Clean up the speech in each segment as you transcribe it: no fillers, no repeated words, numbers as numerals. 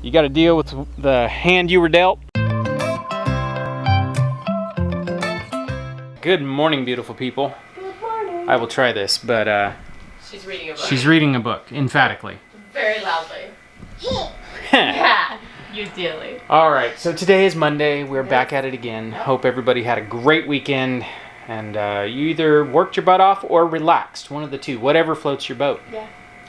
You got to deal with the hand you were dealt. Good morning, beautiful people. Good morning. I will try this, but She's reading a book. she's reading a book, emphatically. Very loudly. Yeah, usually. All right, so today is Monday. We're back at it again. Hope everybody had a great weekend, and you either worked your butt off or relaxed. One of the two, whatever floats your boat. Yeah.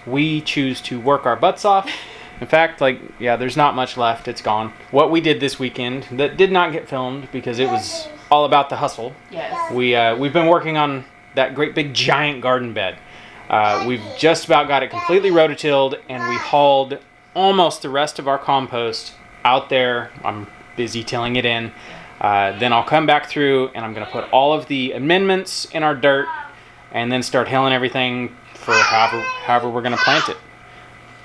We choose to work our butts off. In fact, there's not much left. It's gone. What we did this weekend that did not get filmed because it was all about the hustle. Yes. We've been working on that great big giant garden bed. We've just about got it completely rototilled, and we hauled almost the rest of our compost out there. I'm busy tilling it in. Then I'll come back through and I'm going to put all of the amendments in our dirt and then start hilling everything for however we're going to plant it.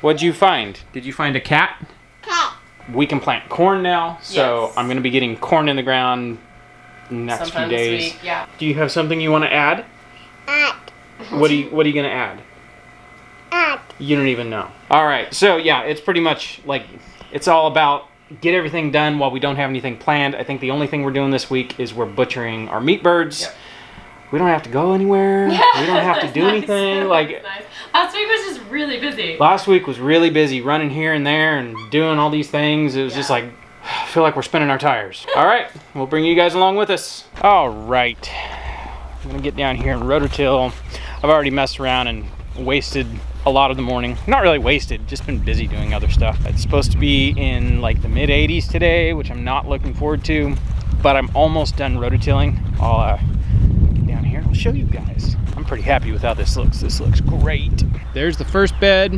What'd you find? Did you find a cat? Cat. We can plant corn now, so Yes. I'm going to be getting corn in the ground in the next Sometime few this days. week, yeah. Do you have something you want to add? What are you going to add? You don't even know. All right, so yeah, it's pretty much it's all about get everything done while we don't have anything planned. I think the only thing we're doing this week is we're butchering our meat birds. Yep. We don't have to go anywhere. Yeah, We don't have to do anything. Nice. Last week was just really busy. Last week was really busy, running here and there and doing all these things. It was just I feel like we're spinning our tires. All right, we'll bring you guys along with us. All right, I'm gonna get down here and rototill. I've already messed around and wasted a lot of the morning. Not really wasted, just been busy doing other stuff. It's supposed to be in the mid 80s today, which I'm not looking forward to, but I'm almost done rototilling. I'll get down here and I'll show you guys. I'm pretty happy with how this looks. This looks great. There's the first bed.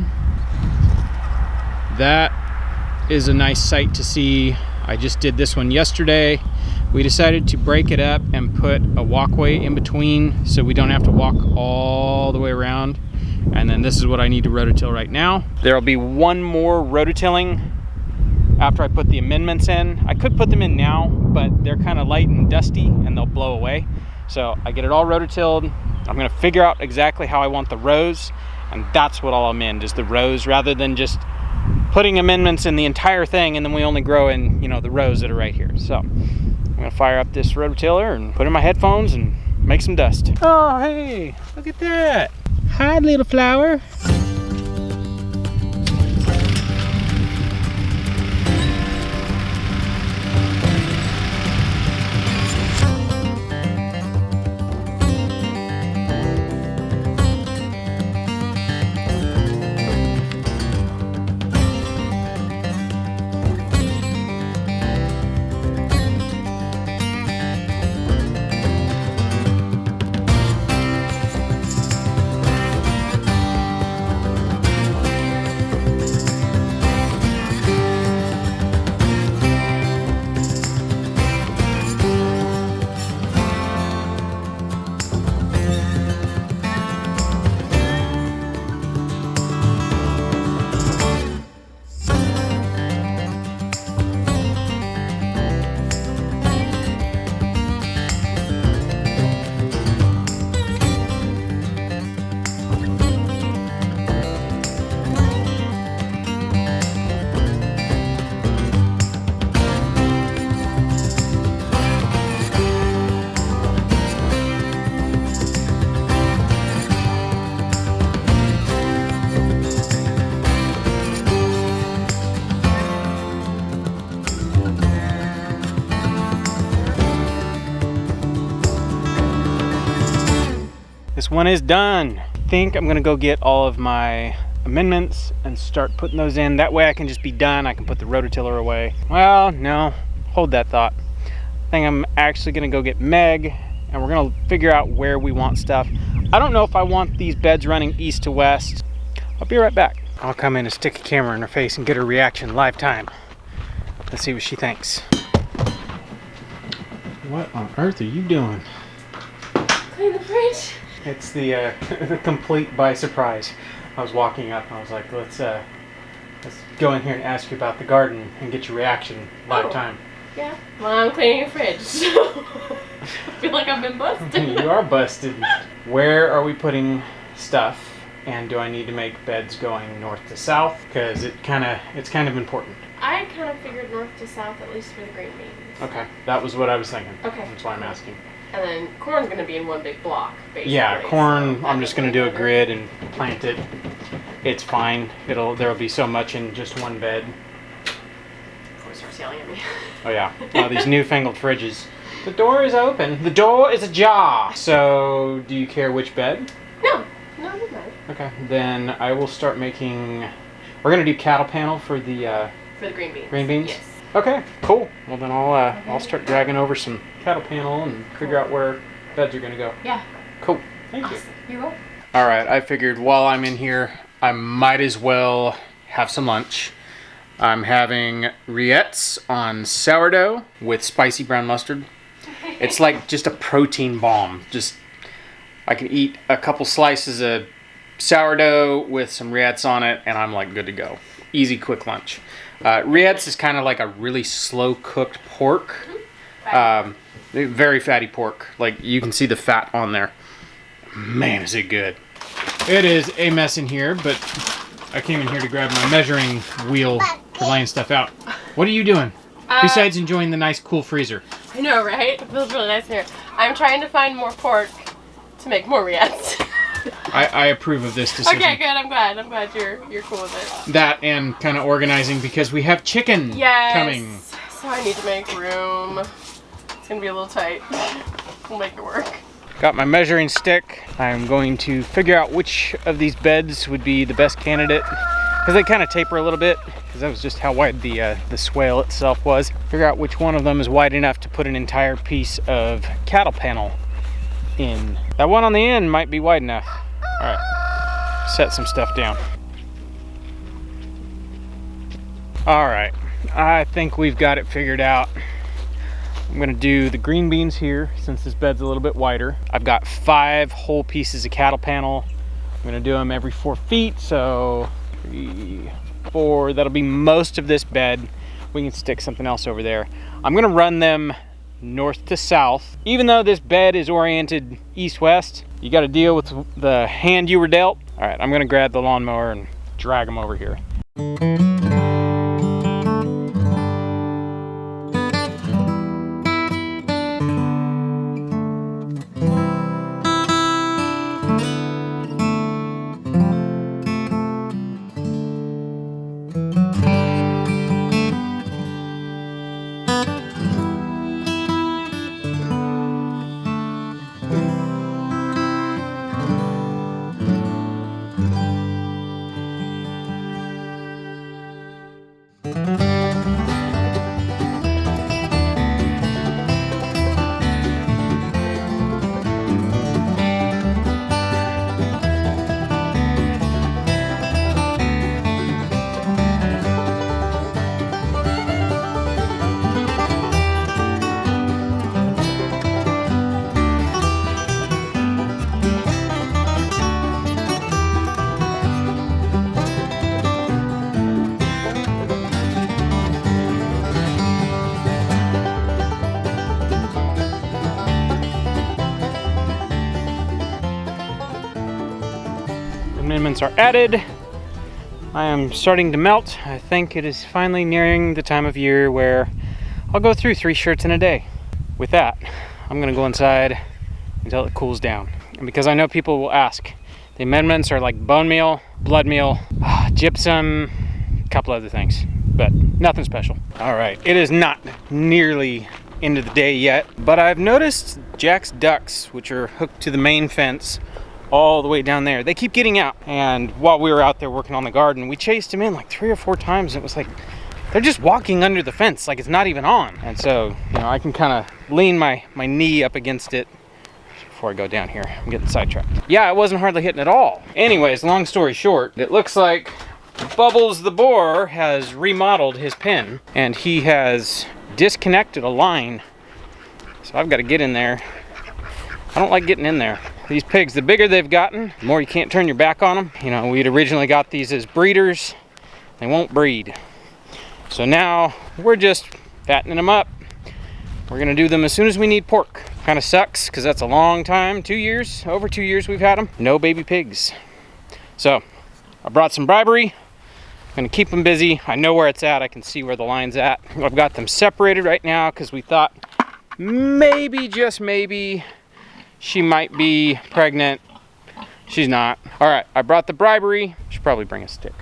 That is a nice sight to see. I just did this one yesterday. We decided to break it up and put a walkway in between so we don't have to walk all the way around. And then this is what I need to rototill right now. There'll be one more rototilling after I put the amendments in. I could put them in now, but they're kind of light and dusty and they'll blow away. So I get it all rototilled. I'm gonna figure out exactly how I want the rows, and that's what I'll amend, is the rows, rather than just putting amendments in the entire thing and then we only grow in, the rows that are right here. So I'm gonna fire up this rototiller and put in my headphones and make some dust. Oh, hey, look at that. Hi, little flower. This one is done. I think I'm gonna go get all of my amendments and start putting those in. That way I can just be done. I can put the rototiller away. Well, no, hold that thought. I think I'm actually gonna go get Meg and we're gonna figure out where we want stuff. I don't know if I want these beds running east to west. I'll be right back. I'll come in and stick a camera in her face and get her reaction live time. Let's see what she thinks. What on earth are you doing? Clean the fridge. It's the complete by surprise. I was walking up and I was like, let's go in here and ask you about the garden and get your reaction live time. Yeah. Well, I'm cleaning a fridge, so I feel like I've been busted. You are busted. Where are we putting stuff? And do I need to make beds going north to south? Because it's kind of important. kind of figured north to south, at least for the green beans. Okay, that was what I was thinking. Okay. That's why I'm asking. And then corn's going to be in one big block, basically. Yeah, corn, so I'm just going to do a grid and plant it. It's fine. There'll be so much in just one bed. Before it starts yelling at me. Oh yeah, these newfangled fridges. The door is open. The door is ajar. So, do you care which bed? No, no, no. Okay, then I will start making. We're gonna do cattle panel for the green beans. Green beans. Yes. Okay, cool. Well then I'll start dragging over some cattle panel and figure out where beds are gonna go. Yeah. Cool. Thank you. Awesome. You're welcome. All right, I figured while I'm in here, I might as well have some lunch. I'm having rillettes on sourdough with spicy brown mustard. It's like just a protein bomb. Just I can eat a couple slices of sourdough with some rillettes on it, and I'm like good to go. Easy, quick lunch. Rillettes is kind of like a really slow cooked pork. Very fatty pork. Like you can see the fat on there. Man, is it good. It is a mess in here, but I came in here to grab my measuring wheel for laying stuff out. What are you doing? Besides enjoying the nice cool freezer. I know, right? It feels really nice in here. I'm trying to find more pork to make more rillettes. I approve of this decision. Okay, good. I'm glad you're cool with it. That and kind of organizing because we have chicken coming. So I need to make room. It's gonna be a little tight. We'll make it work. Got my measuring stick. I'm going to figure out which of these beds would be the best candidate because they kind of taper a little bit because that was just how wide the swale itself was. Figure out which one of them is wide enough to put an entire piece of cattle panel in. That one on the end might be wide enough. All right, set some stuff down. All right, I think we've got it figured out. I'm gonna do the green beans here since this bed's a little bit wider. I've got 5 whole pieces of cattle panel. I'm gonna do them every 4 feet, so 3, 4, that'll be most of this bed. We can stick something else over there. I'm gonna run them north to south. Even though this bed is oriented east-west, you gotta deal with the hand you were dealt. All right, I'm gonna grab the lawnmower and drag them over here. Amendments are added. I am starting to melt. I think it is finally nearing the time of year where I'll go through 3 shirts in a day. With that, I'm gonna go inside until it cools down. And because I know people will ask, the amendments are like bone meal, blood meal, gypsum, a couple other things, but nothing special. All right, it is not nearly into the day yet, but I've noticed Jack's ducks, which are hooked to the main fence, all the way down there. They keep getting out. And while we were out there working on the garden, we chased them in like 3 or 4 times. And it was like, they're just walking under the fence like it's not even on. And so, you know, I can kind of lean my knee up against it before I go down here. I'm getting sidetracked. Yeah, it wasn't hardly hitting at all. Anyways, long story short, it looks like Bubbles the boar has remodeled his pen and he has disconnected a line. So I've got to get in there. I don't like getting in there. These pigs, the bigger they've gotten, the more you can't turn your back on them. You know, we'd originally got these as breeders. They won't breed. So now we're just fattening them up. We're gonna do them as soon as we need pork. Kind of sucks because that's a long time, 2 years, over 2 years we've had them. No baby pigs. So I brought some bribery. Gonna keep them busy. I know where it's at. I can see where the line's at. I've got them separated right now because we thought maybe, just maybe, she might be pregnant. She's not. All right, I brought the bribery. Should probably bring a stick.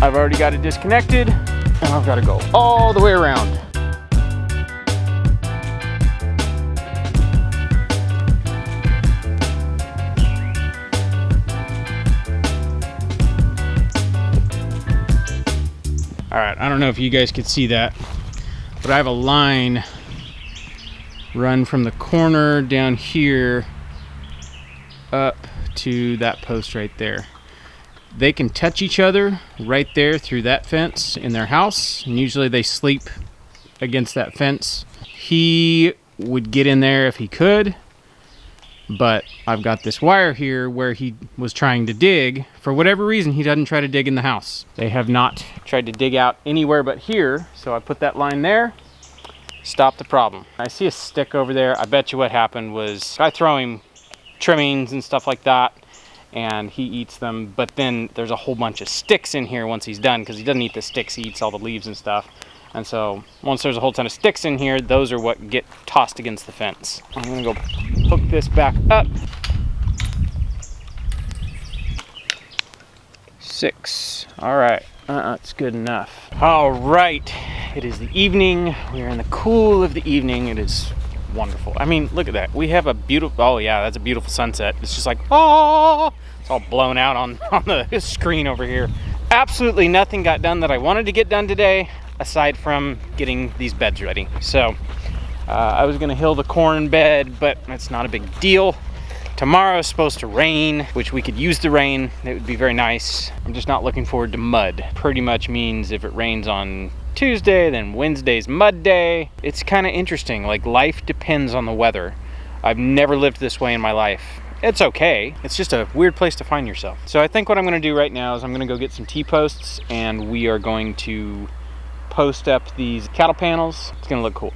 I've already got it disconnected, and I've got to go all the way around. All right, I don't know if you guys could see that, but I have a line run from the corner down here up to that post right there. They can touch each other right there through that fence in their house, and usually they sleep against that fence. He would get in there if he could, but I've got this wire here where he was trying to dig. For whatever reason, he doesn't try to dig in the house. They have not tried to dig out anywhere but here, so I put that line there, stop the problem. I see a stick over there. I bet you what happened was I throw him trimmings and stuff like that, and he eats them, but then there's a whole bunch of sticks in here once he's done, because he doesn't eat the sticks, he eats all the leaves and stuff. And so once there's a whole ton of sticks in here, those are what get tossed against the fence. I'm gonna go hook this back up. 6. All right, it's good enough. All right, it is the evening. We are in the cool of the evening. It is wonderful. I mean, look at that. We have a beautiful, oh yeah, that's a beautiful sunset. It's just like, oh, it's all blown out on the screen over here. Absolutely nothing got done that I wanted to get done today, aside from getting these beds ready. So I was gonna hill the corn bed, but it's not a big deal. Tomorrow is supposed to rain, which we could use the rain. It would be very nice. I'm just not looking forward to mud. Pretty much means if it rains on Tuesday, then Wednesday's mud day. It's kind of interesting, like life depends on the weather. I've never lived this way in my life. It's okay. It's just a weird place to find yourself. So I think what I'm gonna do right now is I'm gonna go get some T-posts, and we are going to post up these cattle panels. It's gonna look cool.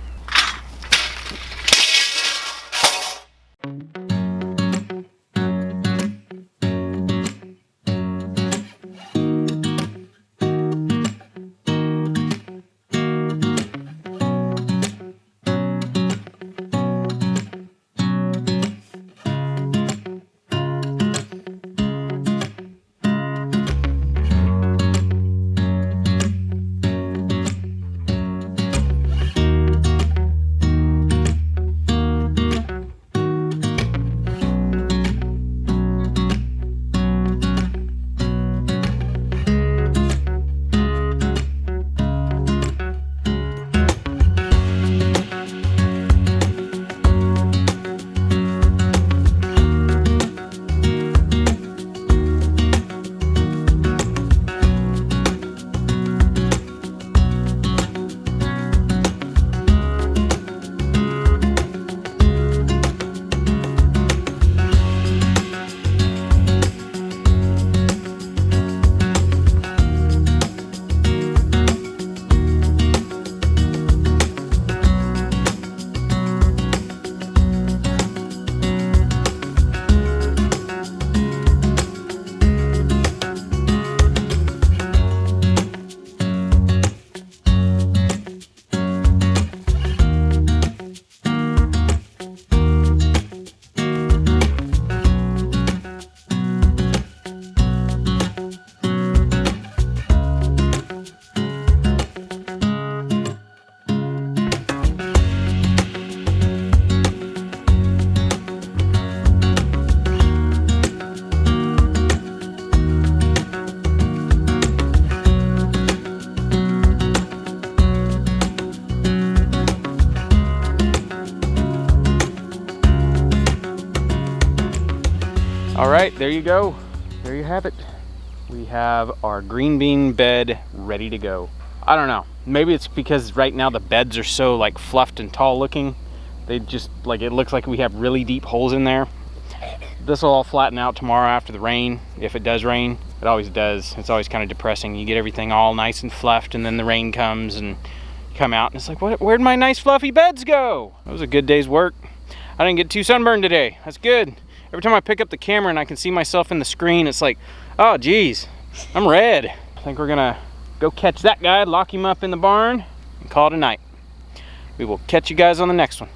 All right, there you go. There you have it. We have our green bean bed ready to go. I don't know. Maybe it's because right now the beds are so like fluffed and tall looking. They just like, it looks like we have really deep holes in there. This will all flatten out tomorrow after the rain, if it does rain. It always does. It's always kind of depressing. You get everything all nice and fluffed, and then the rain comes and you come out and it's like, where'd my nice fluffy beds go? It was a good day's work. I didn't get too sunburned today. That's good. Every time I pick up the camera and I can see myself in the screen, it's like, oh geez, I'm red. I think we're gonna go catch that guy, lock him up in the barn, and call it a night. We will catch you guys on the next one.